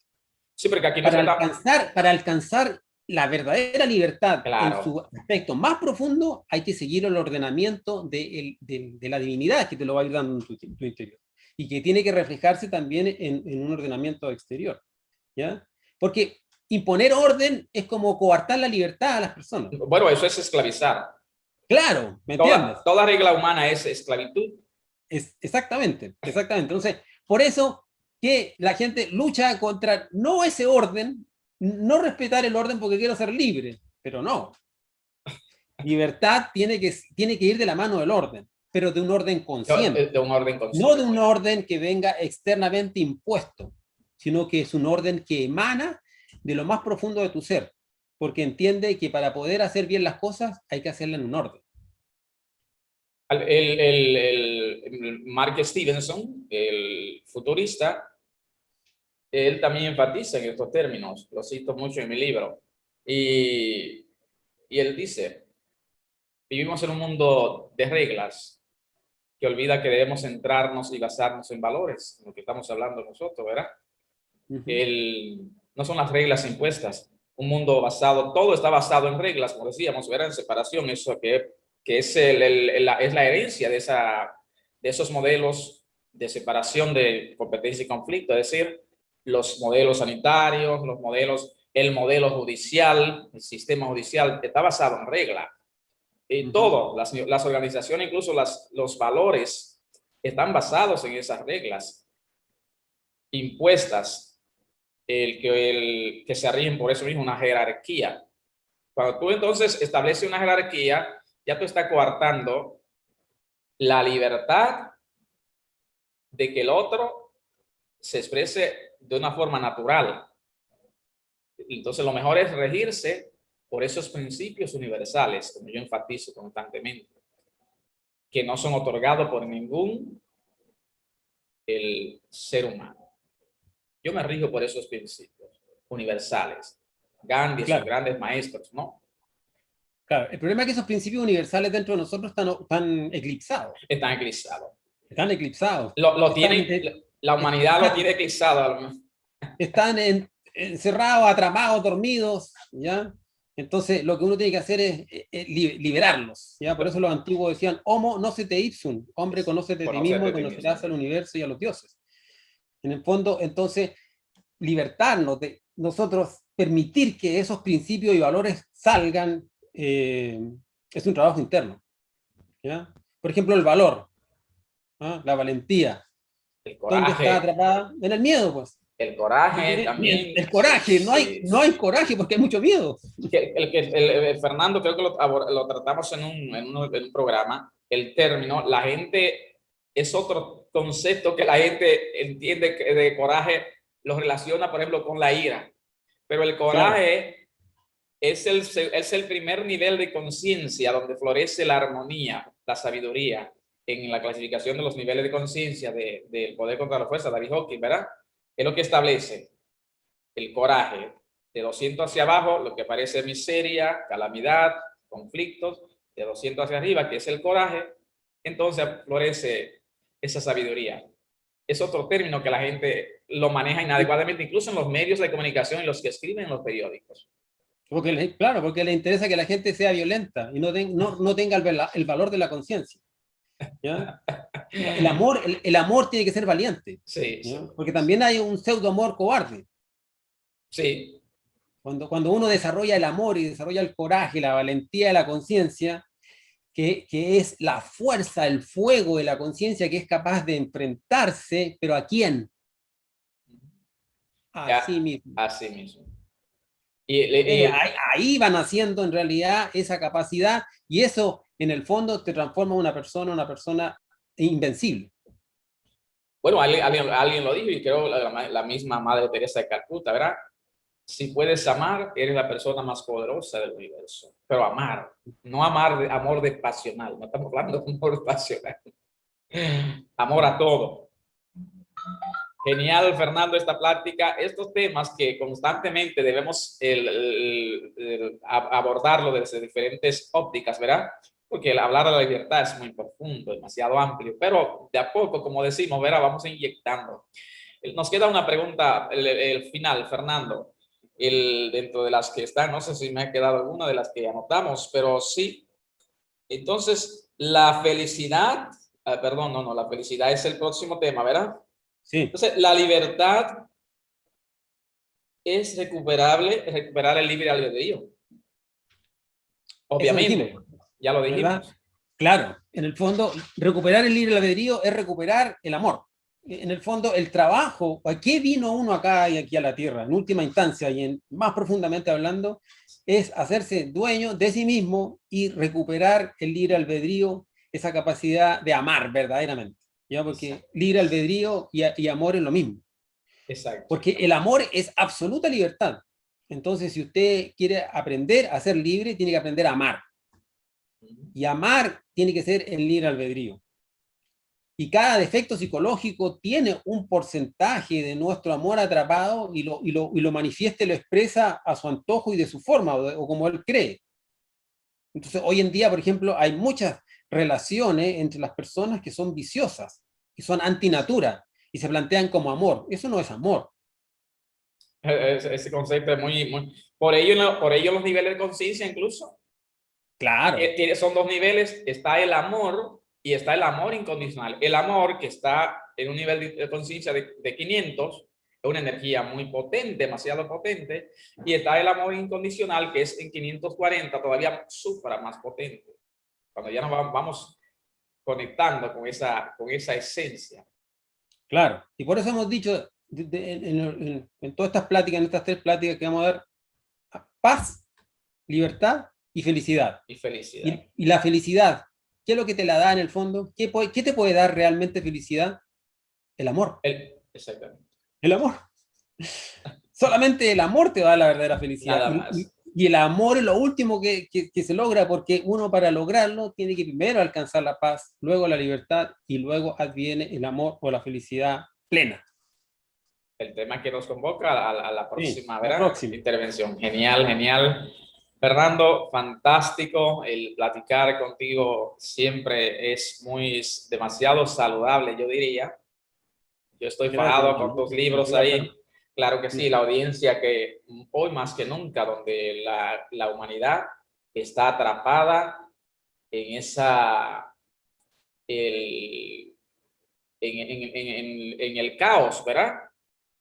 Sí, porque aquí para alcanzar la verdadera libertad, claro, en su aspecto más profundo, hay que seguir el ordenamiento de la divinidad que te lo va a ir dando en tu interior. Y que tiene que reflejarse también en un ordenamiento exterior, ¿ya? Porque imponer orden es como coartar la libertad a las personas. Bueno, eso es esclavizar. Claro, ¿me entiendes? Toda regla humana es esclavitud. Exactamente. Entonces, por eso que la gente lucha contra, no ese orden, no respetar el orden porque quiero ser libre, pero no. Libertad tiene que ir de la mano del orden. pero de un orden consciente. De un orden consciente. No de un orden que venga externamente impuesto, sino que es un orden que emana de lo más profundo de tu ser, porque entiende que para poder hacer bien las cosas hay que hacerlas en un orden. El Mark Stevenson, el futurista, él también enfatiza en estos términos, lo cito mucho en mi libro, y él dice, vivimos en un mundo de reglas que olvida que debemos centrarnos y basarnos en valores, lo que estamos hablando nosotros, ¿verdad? No son las reglas impuestas, un mundo basado, todo está basado en reglas, como decíamos, ¿verdad? En separación, eso que es la herencia de esos modelos de separación de competencia y conflicto, es decir, los modelos sanitarios, el modelo judicial, el sistema judicial, está basado en reglas. Y todo, las organizaciones, incluso los valores, están basados en esas reglas impuestas, que se rigen por eso mismo, una jerarquía. Cuando tú entonces estableces una jerarquía, ya tú estás coartando la libertad de que el otro se exprese de una forma natural. Entonces lo mejor es regirse por esos principios universales, como yo enfatizo constantemente, que no son otorgados por ningún ser humano. Yo me rijo por esos principios universales. Gandhi, claro, sus grandes maestros, ¿no? Claro, el problema es que esos principios universales dentro de nosotros están eclipsados. Están eclipsados. Están eclipsados. La humanidad lo tiene eclipsado. Están encerrados, atrapados, dormidos, ¿ya? Entonces, lo que uno tiene que hacer es liberarlos, ¿ya? Por eso los antiguos decían, homo nocete ipsum, hombre, conócete de ti mismo y conocerás al universo y a los dioses. En el fondo, entonces, libertarnos de nosotros, permitir que esos principios y valores salgan, es un trabajo interno, ¿ya? Por ejemplo, el valor, ¿ah? La valentía. El coraje. ¿Dónde está atrapada? En el miedo, pues. El coraje también. El coraje, no hay coraje porque hay mucho miedo. Fernando, creo que lo tratamos en un programa, el término, la gente, es otro concepto que la gente entiende que de coraje, lo relaciona, por ejemplo, con la ira. Pero el coraje, claro, es el primer nivel de conciencia donde florece la armonía, la sabiduría, en la clasificación de los niveles de conciencia del poder contra la fuerza, David Hawkins, ¿verdad? Es lo que establece el coraje. De 200 hacia abajo, lo que parece miseria, calamidad, conflictos. De 200 hacia arriba, que es el coraje, entonces florece esa sabiduría. Es otro término que la gente lo maneja inadecuadamente, incluso en los medios de comunicación y los que escriben en los periódicos. Claro, porque le interesa que la gente sea violenta y no tenga el valor de la conciencia. ¿Ya? El amor tiene que ser valiente. Sí, sí. Porque también hay un pseudo amor cobarde. Sí. Cuando uno desarrolla el amor y desarrolla el coraje, la valentía de la conciencia, que es la fuerza, el fuego de la conciencia que es capaz de enfrentarse, pero ¿a quién? A sí mismo. A sí mismo. Ahí va naciendo en realidad esa capacidad, y eso en el fondo te transforma en una persona invencible. Bueno, alguien lo dijo, y creo la misma Madre Teresa de Calcuta, ¿verdad? Si puedes amar, eres la persona más poderosa del universo. Pero amar, no amor de pasional, no estamos hablando de amor pasional. Amor a todo. Genial, Fernando, esta plática, estos temas que constantemente debemos abordarlo desde diferentes ópticas, ¿verdad? Porque hablar de la libertad es muy profundo, demasiado amplio, pero de a poco, como decimos, ¿verdad? Vamos inyectando. Nos queda una pregunta, el final, Fernando, dentro de las que están, no sé si me ha quedado alguna de las que anotamos, pero sí. Entonces, la felicidad, la felicidad es el próximo tema, ¿verdad? Sí. Entonces, la libertad es recuperar el libre albedrío. Obviamente, ya lo dijimos. ¿Verdad? Claro, en el fondo, recuperar el libre albedrío es recuperar el amor. En el fondo, el trabajo, ¿a qué vino uno acá y aquí a la Tierra? En última instancia y más profundamente hablando, es hacerse dueño de sí mismo y recuperar el libre albedrío, esa capacidad de amar verdaderamente, ¿ya? Porque Exacto. libre albedrío y amor es lo mismo. Exacto. Porque el amor es absoluta libertad. Entonces, si usted quiere aprender a ser libre, tiene que aprender a amar. Y amar tiene que ser el libre albedrío. Y cada defecto psicológico tiene un porcentaje de nuestro amor atrapado y lo manifiesta y lo expresa a su antojo y de su forma o como él cree. Entonces, hoy en día, por ejemplo, hay muchas relaciones entre las personas que son viciosas y son antinatura y se plantean como amor. Eso no es amor. Ese concepto es muy... Por ello los niveles de conciencia incluso. Claro, Son dos niveles, está el amor y está el amor incondicional. El amor que está en un nivel de conciencia de 500, es una energía muy potente, demasiado potente, y está el amor incondicional que es en 540, todavía supra más potente. Cuando ya nos vamos conectando con esa esencia. claro. Y por eso hemos dicho en todas estas pláticas, en estas 3 pláticas que vamos a dar, paz, libertad y felicidad. Y felicidad. Y la felicidad, ¿qué es lo que te la da en el fondo? ¿Qué te puede dar realmente felicidad? El amor. Exactamente. El amor. Solamente el amor te da la verdadera felicidad. Nada más. Y el amor es lo último que se logra, porque uno para lograrlo tiene que primero alcanzar la paz, luego la libertad y luego adviene el amor o la felicidad plena. El tema que nos convoca a la próxima, Sí, ¿verdad? la próxima. Intervención. Genial, genial. Fernando, fantástico. El platicar contigo siempre es demasiado saludable, yo diría. Yo estoy Gracias, pagado con hermano. tus libros ahí. Gracias. Claro que sí, la audiencia que hoy más que nunca, donde la humanidad está atrapada en el, en el caos, ¿verdad?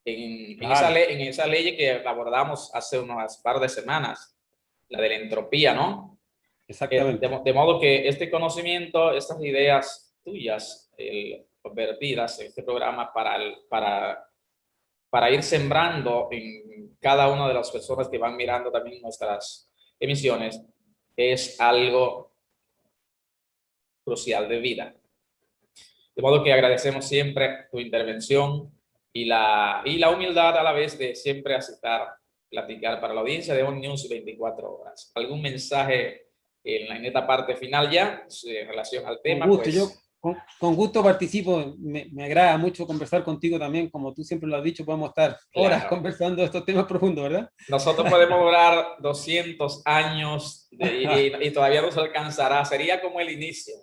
Claro, En esa ley que abordamos hace unas par de semanas, la de la entropía, ¿no? exactamente. De modo que este conocimiento, estas ideas tuyas, vertidas en este programa para ir sembrando en cada una de las personas que van mirando también nuestras emisiones, es algo crucial de vida. De modo que agradecemos siempre tu intervención y la humildad a la vez de siempre aceptar platicar para la audiencia de On News 24 horas. ¿Algún mensaje en esta parte final ya en relación al Con tema? gusto, yo Pues con gusto participo. Me agrada mucho conversar contigo también, como tú siempre lo has dicho, podemos estar horas claro, conversando de estos temas profundos, ¿verdad? nosotros podemos durar 200 años y todavía nos alcanzará. Sería como el inicio.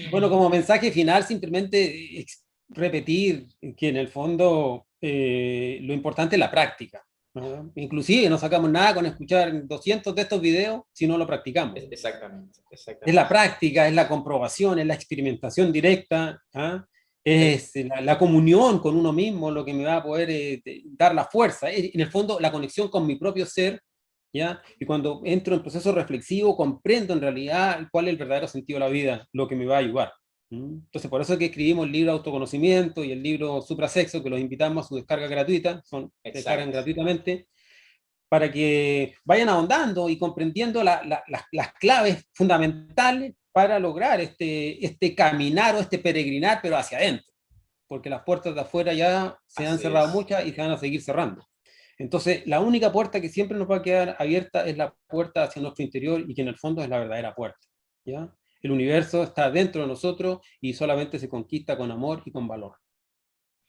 Bueno, como mensaje final, simplemente repetir que en el fondo lo importante es la práctica, ¿no? Inclusive no sacamos nada con escuchar 200 de estos videos si no lo practicamos. Exactamente, Es la exactamente. práctica, es la comprobación, es la experimentación directa, ¿ah? Es la comunión con uno mismo lo que me va a poder dar la fuerza. En el fondo, la conexión con mi propio ser, ¿ya? Y cuando entro en proceso reflexivo, comprendo en realidad cuál es el verdadero sentido de la vida, lo que me va a ayudar. Entonces, por eso es que escribimos el libro Autoconocimiento y el libro Suprasexo, que los invitamos a su descarga gratuita, se descargan Exacto. gratuitamente, para que vayan ahondando y comprendiendo las claves fundamentales para lograr este caminar o este peregrinar, pero hacia adentro, porque las puertas de afuera ya se han Así cerrado es. muchas y se van a seguir cerrando. Entonces, la única puerta que siempre nos va a quedar abierta es la puerta hacia nuestro interior y que en el fondo es la verdadera puerta, ¿ya? El universo está dentro de nosotros y solamente se conquista con amor y con valor.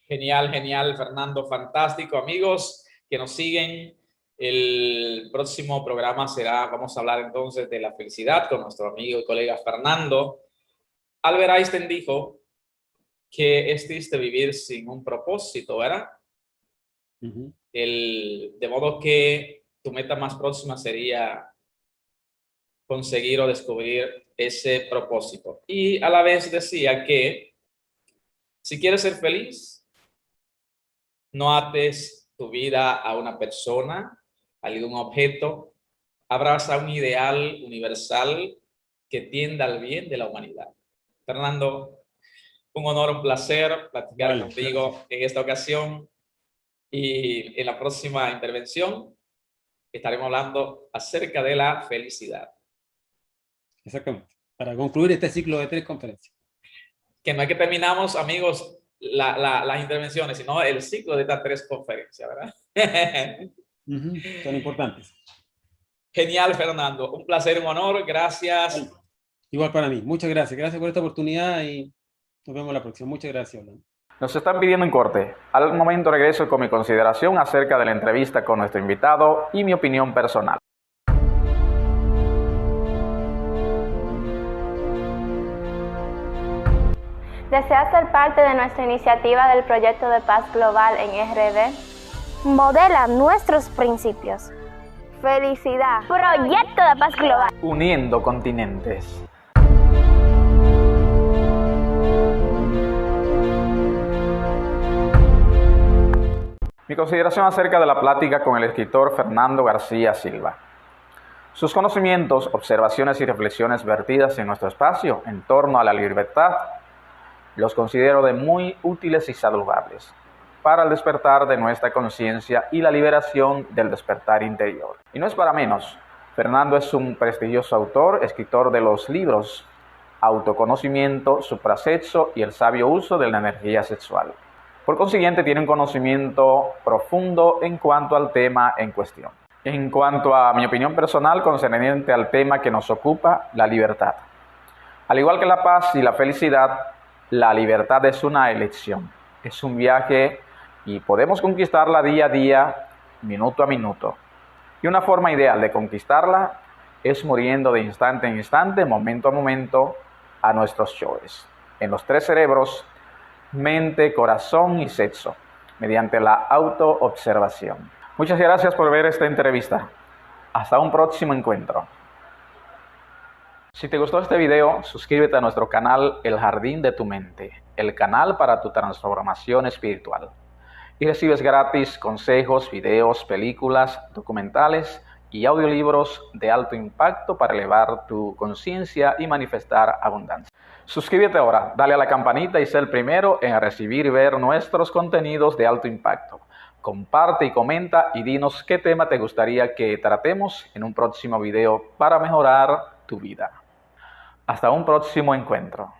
Genial, genial, Fernando, fantástico. Amigos que nos siguen, el próximo programa vamos a hablar entonces de la felicidad con nuestro amigo y colega Fernando. Albert Einstein dijo que es triste vivir sin un propósito, ¿verdad? Uh -huh. De modo que tu meta más próxima sería conseguir o descubrir ese propósito. Y a la vez decía que si quieres ser feliz, no ates tu vida a una persona, a algún objeto, abraza un ideal universal que tienda al bien de la humanidad. Fernando, un honor, un placer platicar Vale, gracias. contigo en esta ocasión y en la próxima intervención estaremos hablando acerca de la felicidad. Exactamente. para concluir este ciclo de 3 conferencias. Que no es que terminamos, amigos, las intervenciones, sino el ciclo de estas 3 conferencias, ¿verdad? Son importantes. Genial, Fernando. Un placer, un honor. Gracias. Igual para mí. Muchas gracias. Gracias por esta oportunidad y nos vemos la próxima. Muchas gracias, Orlando. Nos están pidiendo un corte. Al momento regreso con mi consideración acerca de la entrevista con nuestro invitado y mi opinión personal. ¿Deseas ser parte de nuestra iniciativa del proyecto de paz global en RD? Modela nuestros principios. Felicidad. Proyecto de paz global. Uniendo continentes. Mi consideración acerca de la plática con el escritor Fernando García Silva. Sus conocimientos, observaciones y reflexiones vertidas en nuestro espacio en torno a la libertad los considero de muy útiles y saludables para el despertar de nuestra conciencia y la liberación del despertar interior. Y no es para menos, Fernando es un prestigioso autor, escritor de los libros Autoconocimiento, Suprasexo y El sabio uso de la energía sexual. Por consiguiente, tiene un conocimiento profundo en cuanto al tema en cuestión. En cuanto a mi opinión personal concerniente al tema que nos ocupa, la libertad. Al igual que la paz y la felicidad, la libertad es una elección, es un viaje y podemos conquistarla día a día, minuto a minuto. Y una forma ideal de conquistarla es muriendo de instante en instante, momento a momento, a nuestros choices, en los 3 cerebros, mente, corazón y sexo, mediante la autoobservación. Muchas gracias por ver esta entrevista. Hasta un próximo encuentro. Si te gustó este video, suscríbete a nuestro canal El Jardín de tu Mente, el canal para tu transformación espiritual. Y recibes gratis consejos, videos, películas, documentales y audiolibros de alto impacto para elevar tu conciencia y manifestar abundancia. Suscríbete ahora, dale a la campanita y sé el primero en recibir y ver nuestros contenidos de alto impacto. Comparte y comenta y dinos qué tema te gustaría que tratemos en un próximo video para mejorar tu vida. Hasta un próximo encuentro.